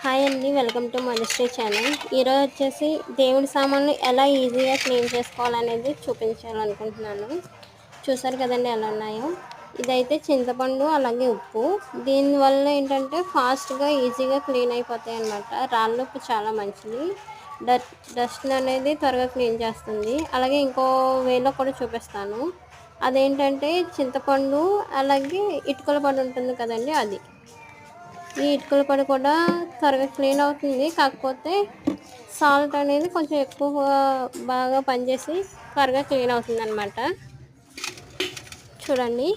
Hi అండి, welcome to Madhushree channel. ఈరోజు వచ్చేసి దేవుడి సామాన్లు ఎలా ఈజీగా క్లీన్ చేసుకోవాలనేది చూపించాలనుకుంటున్నాను. చూసారు కదండి ఎలా ఉన్నాయో. ఇదైతే చింతపండు అలాగే ఉప్పు. దీనివల్ల ఏంటంటే ఫాస్ట్గా ఈజీగా క్లీన్ అయిపోతాయి అన్నమాట. రాళ్ళ ఉప్పు చాలా మంచిది, డస్ట్ అనేది త్వరగా క్లీన్ చేస్తుంది. అలాగే ఇంకో వేలో కూడా చూపిస్తాను. అదేంటంటే చింతపండు అలాగే ఇటుకల పొడి ఉంటుంది కదండి, అది. ఈ ఇటుకల పొడి కూడా త్వరగా క్లీన్ అవుతుంది. కాకపోతే సాల్ట్ అనేది కొంచెం ఎక్కువ బాగా పనిచేసి త్వరగా క్లీన్ అవుతుంది అన్నమాట. చూడండి,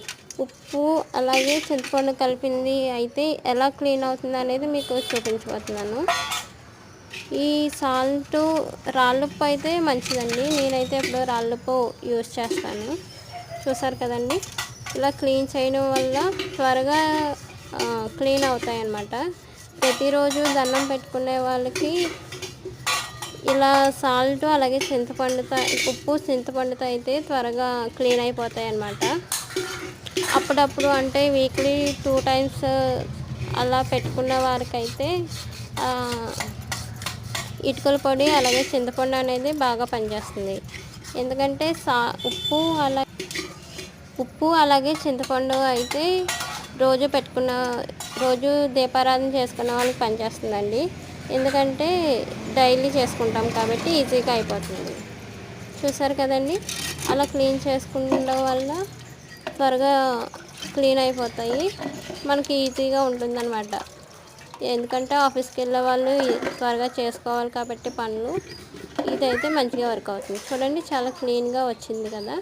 ఉప్పు అలాగే చింతపండు కలిపింది అయితే ఎలా క్లీన్ అవుతుంది అనేది మీకు చూపించబోతున్నాను. ఈ సాల్ట్ రాళ్ళుప్పు అయితే మంచిదండి. నేనైతే ఎప్పుడు రాళ్ళుప్పు యూజ్ చేస్తాను. చూసారు కదండి, ఇలా క్లీన్ చేయడం వల్ల త్వరగా క్లీన్ అవుతాయి అన్నమాట. ప్రతిరోజు దండం పెట్టుకునే వాళ్ళకి ఇలా సాల్ట్ అలాగే ఉప్పు చింతపండుతో అయితే త్వరగా క్లీన్ అయిపోతాయి అన్నమాట. అప్పుడప్పుడు అంటే వీక్లీ 2 టైమ్స్ అలా పెట్టుకున్న వారికైతే ఇటుకల పొడి అలాగే చింతపండు అనేది బాగా పనిచేస్తుంది. ఎందుకంటే ఉప్పు అలాగే చింతపండు అయితే రోజు దీపారాధన చేసుకున్న వాళ్ళకి పనిచేస్తుందండి. ఎందుకంటే డైలీ చేసుకుంటాం కాబట్టి ఈజీగా అయిపోతుంది. చూసారు కదండి, అలా క్లీన్ చేసుకుంటం వల్ల త్వరగా క్లీన్ అయిపోతాయి, మనకి ఈజీగా ఉంటుందన్నమాట. ఎందుకంటే ఆఫీస్కి వెళ్ళే వాళ్ళు త్వరగా చేసుకోవాలి కాబట్టి పనులు, ఇదైతే మంచిగా వర్క్ అవుతుంది. చూడండి, చాలా క్లీన్గా వచ్చింది కదా.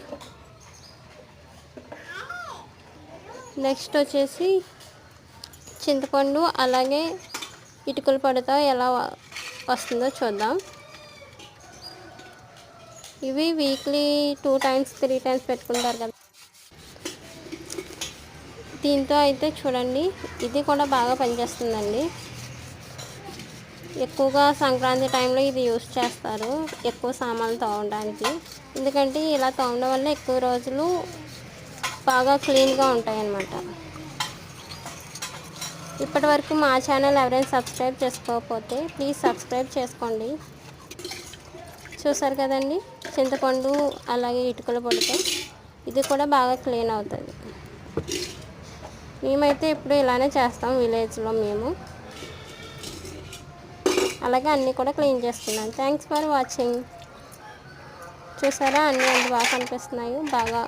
నెక్స్ట్ వచ్చేసి చింతపండు అలాగే ఇటుకల పొడితో ఎలా వస్తుందో చూద్దాం. ఇవి వీక్లీ 2 టైమ్స్ 3 టైమ్స్ పెట్టుకుంటారు కదా. దీంతో అయితే చూడండి, ఇది కూడా బాగా పనిచేస్తుందండి. ఎక్కువగా సంక్రాంతి టైంలో ఇది యూస్ చేస్తారు, ఎక్కువ సామాన్లు తోమడానికి. ఎందుకంటే ఇలా తోమడం వల్ల ఎక్కువ రోజులు బాగా క్లీన్గా ఉంటాయి అన్నమాట. ఇప్పటి వరకు మా ఛానల్ ఎవరైనా సబ్స్క్రైబ్ చేసుకోకపోతే ప్లీజ్ సబ్స్క్రైబ్ చేసుకోండి. చూసారు కదండి, చింతపండు అలాగే ఇటుకల పొడితో ఇది కూడా బాగా క్లీన్ అవుతుంది. మేమైతే ఇప్పుడు ఇలానే చేస్తాం విలేజ్లో మేము. అలాగే అన్నీ కూడా క్లీన్ చేస్తున్నాం. Thanks for watching. చూసారా, అన్నీ ఎంత బాగా కనిపిస్తున్నాయో. బాగా